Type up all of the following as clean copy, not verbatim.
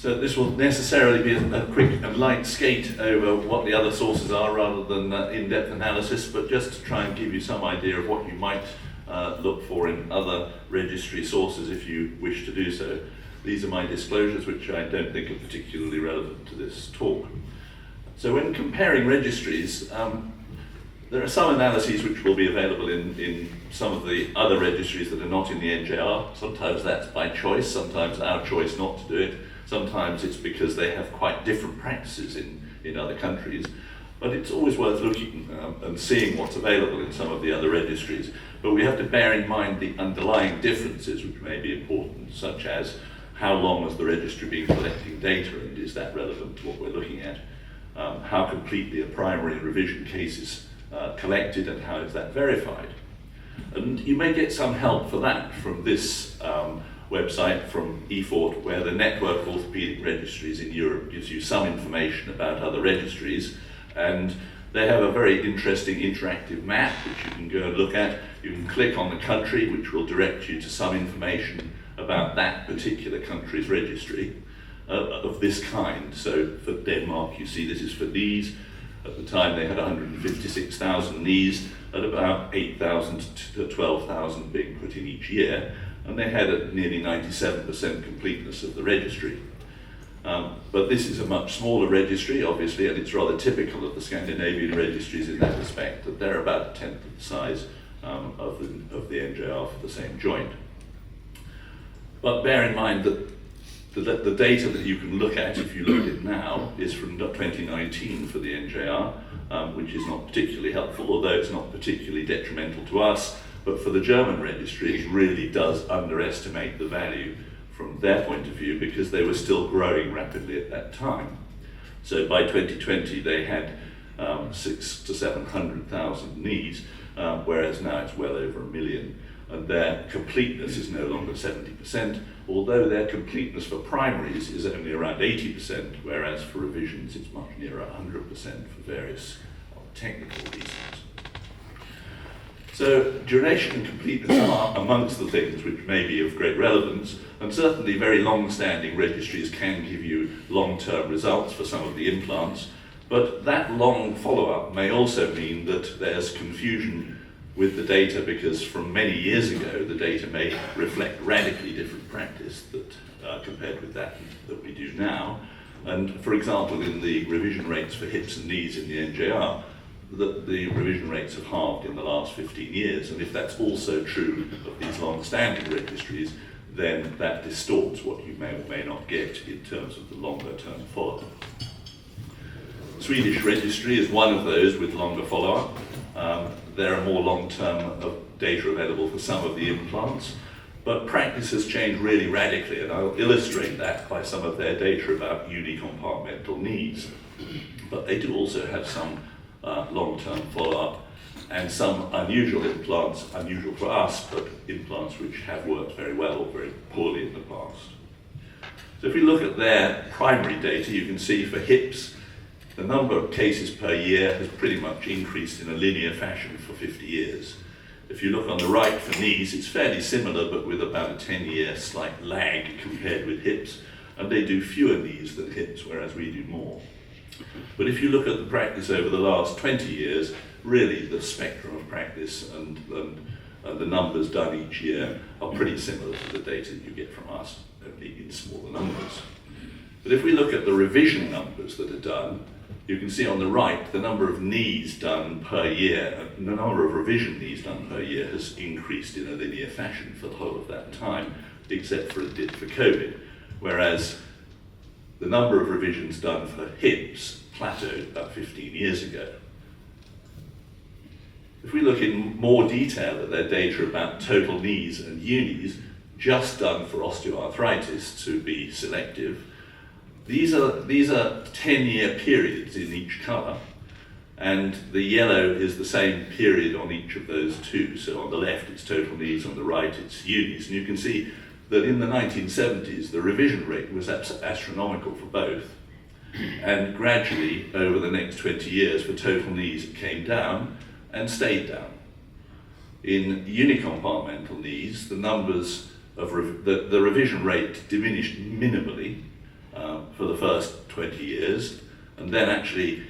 So this will necessarily be a quick and light skate over what the other sources are rather than in-depth analysis, but just to try and give you some idea of what you might look for in other registry sources if you wish to do so. These are my disclosures, which I don't think are particularly relevant to this talk. So when comparing registries, there are some analyses which will be available in some of the other registries that are not in the NJR. Sometimes that's by choice, sometimes our choice not to do it. Sometimes it's because they have quite different practices in other countries. But it's always worth looking and seeing what's available in some of the other registries. But we have to bear in mind the underlying differences which may be important, such as how long has the registry been collecting data and is that relevant to what we're looking at? How completely are primary and revision cases collected and how is that verified? And you may get some help for that from this website from EFORT, where the network of orthopedic registries in Europe gives you some information about other registries, and they have a very interesting interactive map which you can go and look at. You can click on the country, which will direct you to some information about that particular country's registry of this kind. So for Denmark, you see this is for knees. At the time they had 156,000 knees at about 8,000 to 12,000 being put in each year, and they had a nearly 97% completeness of the registry. But this is a much smaller registry, obviously, and it's rather typical of the Scandinavian registries in that respect, that they're about a tenth of the size of the NJR for the same joint. But bear in mind that the data that you can look at, if you look at it now, is from 2019 for the NJR, which is not particularly helpful, although it's not particularly detrimental to us. But for the German registry, it really does underestimate the value from their point of view because they were still growing rapidly at that time. So by 2020, they had 600,000 to 700,000 knees, whereas now it's well over 1 million. And their completeness is no longer 70%, although their completeness for primaries is only around 80%, whereas for revisions it's much nearer 100% for various technical reasons. So duration and completeness are amongst the things which may be of great relevance, and certainly very long-standing registries can give you long-term results for some of the implants, but that long follow-up may also mean that there's confusion with the data because from many years ago the data may reflect radically different practice that compared with that we do now. And for example, in the revision rates for hips and knees in the NJR, the revision rates have halved in the last 15 years, and if that's also true of these long-standing registries, then that distorts what you may or may not get in terms of the longer-term follow-up. Swedish registry is one of those with longer follow-up. There are more long-term data available for some of the implants, but practice has changed really radically, and I'll illustrate that by some of their data about unicompartmental knees. But they do also have some long-term follow-up and some unusual implants, unusual for us, but implants which have worked very well or very poorly in the past. So if we look at their primary data, you can see for hips, the number of cases per year has pretty much increased in a linear fashion for 50 years. If you look on the right for knees, it's fairly similar, but with about a 10-year slight lag compared with hips, and they do fewer knees than hips, whereas we do more. But if you look at the practice over the last 20 years, really the spectrum of practice and the numbers done each year are pretty similar to the data you get from us, only in smaller numbers. But if we look at the revision numbers that are done, you can see on the right the number of knees done per year, and the number of revision knees done per year has increased in a linear fashion for the whole of that time, except for a dip for COVID, whereas the number of revisions done for hips plateaued about 15 years ago. If we look in more detail at their data about total knees and unis, just done for osteoarthritis to be selective, these are 10-year periods in each colour, and the yellow is the same period on each of those two. So on the left it's total knees, on the right it's unis, and you can see that in the 1970s the revision rate was astronomical for both, and gradually over the next 20 years for total knees it came down and stayed down. In unicompartmental knees, the numbers of the revision rate diminished minimally, for the first 20 years, and then actually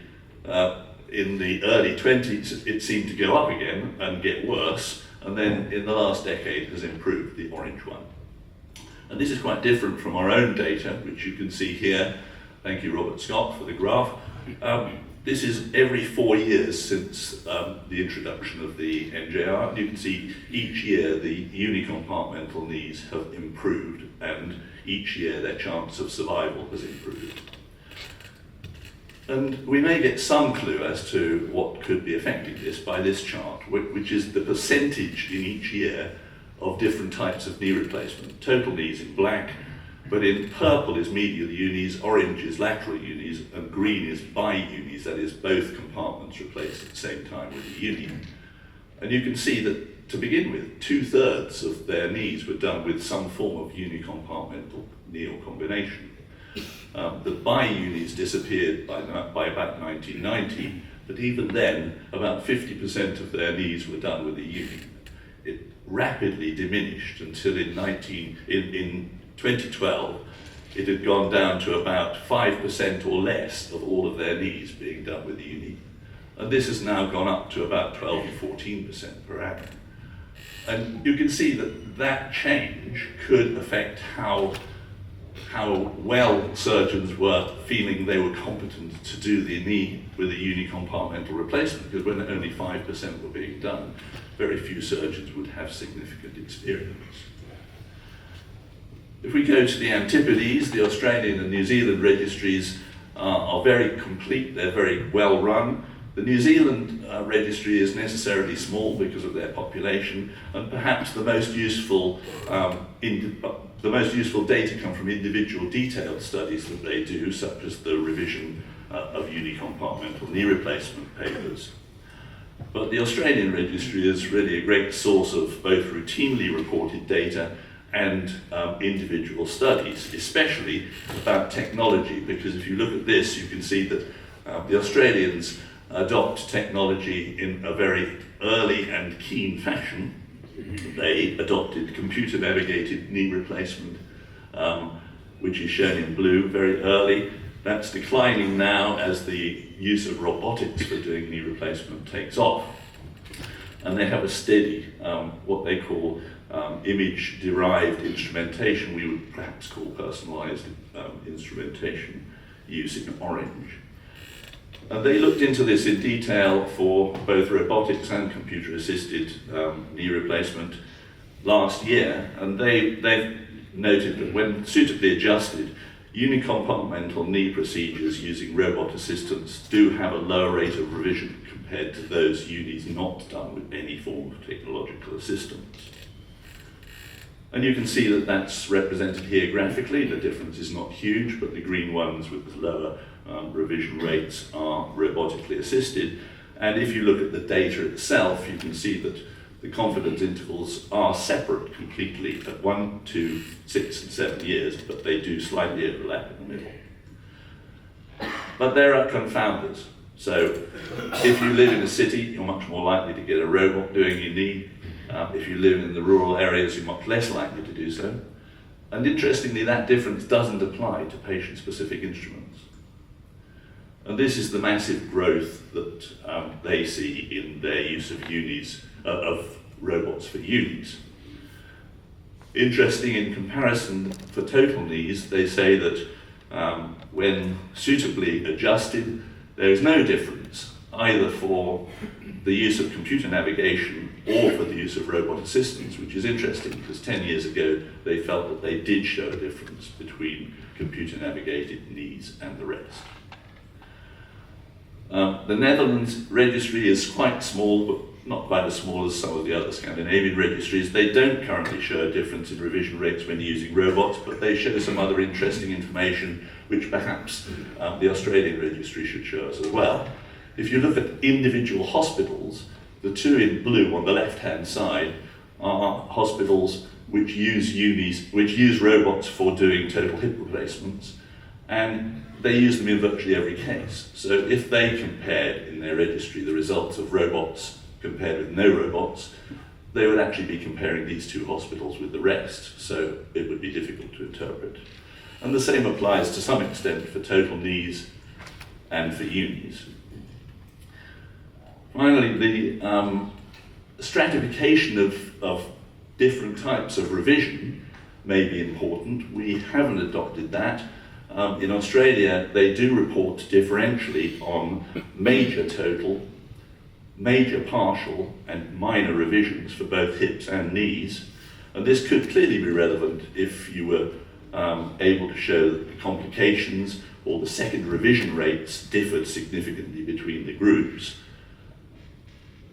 in the early 20s it seemed to go up again and get worse, and then in the last decade has improved, the orange one. And this is quite different from our own data, which you can see here. Thank you, Robert Scott, for the graph. This is every 4 years since the introduction of the NJR. And you can see each year the unicompartmental knees have improved, and each year their chance of survival has improved. And we may get some clue as to what could be affecting this by this chart, which is the percentage in each year of different types of knee replacement. Total knees in black, but in purple is medial unis, orange is lateral unis, and green is bi-unis, that is both compartments replaced at the same time with a uni. And you can see that, to begin with, 2/3 of their knees were done with some form of unicompartmental knee combination. The bi-unis disappeared by about 1990, but even then, about 50% of their knees were done with a uni. It rapidly diminished until in 2012, it had gone down to about 5% or less of all of their knees being done with the uni. And this has now gone up to about 12 to 14% per annum. And you can see that that change could affect how well surgeons were feeling they were competent to do the knee with a unicompartmental replacement, because when only 5% were being done, very few surgeons would have significant experience. If we go to the Antipodes, the Australian and New Zealand registries are very complete, they're very well run. The New Zealand registry is necessarily small because of their population, and perhaps the most useful data come from individual detailed studies that they do, such as the revision of unicompartmental knee replacement papers. But the Australian registry is really a great source of both routinely reported data and individual studies, especially about technology, because if you look at this, you can see that the Australians adopt technology in a very early and keen fashion. They adopted computer-navigated knee replacement, which is shown in blue, very early. That's declining now as the use of robotics for doing knee replacement takes off. And they have a steady, what they call image-derived instrumentation, we would perhaps call personalized instrumentation, using orange. And they looked into this in detail for both robotics and computer-assisted knee replacement last year, and they've noted that when suitably adjusted, unicompartmental knee procedures using robot assistance do have a lower rate of revision compared to those unis not done with any form of technological assistance. And you can see that that's represented here graphically. The difference is not huge, but the green ones with the lower revision rates are robotically assisted. And if you look at the data itself, you can see that the confidence intervals are separate completely at 1, 2, 6, and 7 years, but they do slightly overlap in the middle. But there are confounders. So if you live in a city, you're much more likely to get a robot doing your knee. If you live in the rural areas, you're much less likely to do so. And interestingly, that difference doesn't apply to patient-specific instruments. And this is the massive growth that they see in their use of of robots for unis. Interesting, in comparison for total knees, they say that when suitably adjusted, there is no difference either for the use of computer navigation or for the use of robot assistance, which is interesting because 10 years ago they felt that they did show a difference between computer navigated knees and the rest. The Netherlands registry is quite small, but not quite as small as some of the other Scandinavian registries. They don't currently show a difference in revision rates when using robots, but they show some other interesting information which perhaps the Australian registry should show us as well. If you look at individual hospitals, the two in blue on the left-hand side are hospitals which use robots for doing total hip replacements, and they use them in virtually every case. So if they compared in their registry the results of robots compared with no robots, they would actually be comparing these two hospitals with the rest, so it would be difficult to interpret. And the same applies to some extent for total knees and for unis. Finally, the stratification of different types of revision may be important. We haven't adopted that. In Australia, they do report differentially on major total, major partial, and minor revisions for both hips and knees. And this could clearly be relevant if you were able to show that the complications or the second revision rates differed significantly between the groups.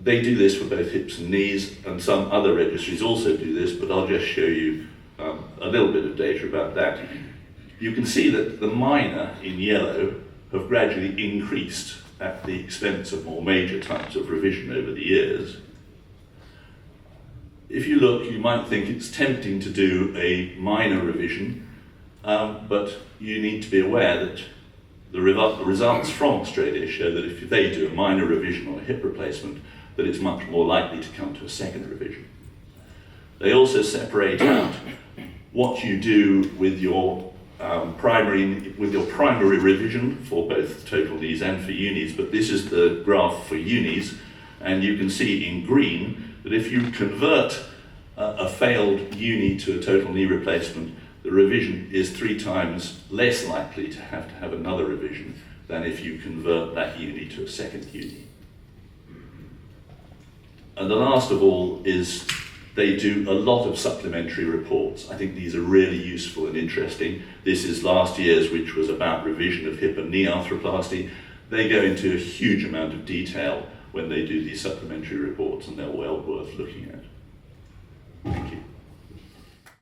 They do this for both hips and knees, and some other registries also do this, but I'll just show you a little bit of data about that. You can see that the minor in yellow have gradually increased at the expense of more major types of revision over the years. If you look, you might think it's tempting to do a minor revision, but you need to be aware that the results from Australia show that if they do a minor revision or a hip replacement, that it's much more likely to come to a second revision. They also separate out what you do with your primary revision for both total knees and for unis, but this is the graph for unis, and you can see in green that if you convert a failed uni to a total knee replacement, the revision is 3 times less likely to have another revision than if you convert that uni to a second uni. And the last of all is they do a lot of supplementary reports. I think these are really useful and interesting. This is last year's, which was about revision of hip and knee arthroplasty. They go into a huge amount of detail when they do these supplementary reports, and they're well worth looking at. Thank you.